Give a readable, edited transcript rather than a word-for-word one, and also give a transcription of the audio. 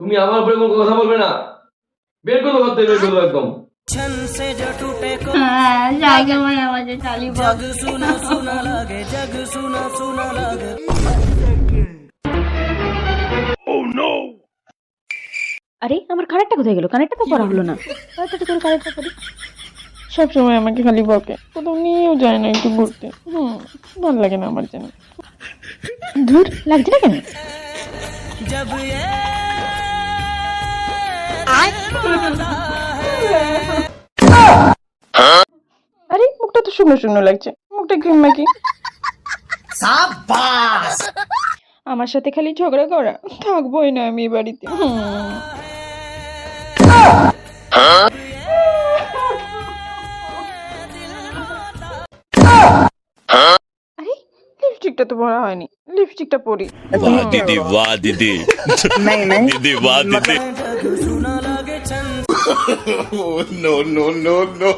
তুমি আমার উপরে কোনো কথা বলবে না। বের করো ঘর থেকে, বের করো একদম। জায়গা মানে আমাদের চালি বল। আরে আমার কানেরটা কোথায় গেল? কানেরটা তো করা হলো না। তাড়াতাড়ি করে কানেরটা করি। সবসময় আমাকে খালি বকে, কোথাও নিয়েও যায় না একটু ঘুরতে। ভালো লাগে না আমার যেন। ধুর, লাগছে না কেন? আরে মুখটা তো শুকনো শুকনো লাগছে, মুখটা ক্রিম মাখি। আমার সাথে খালি ঝগড়া করা, থাকবোই না আমি এই বাড়িতে। আরে লিপস্টিকটা তো পরা হয়নি, লিপস্টিকটা পরি। वाह दीदी वाह दीदी दीदी वाह दीदी नो नो नो नो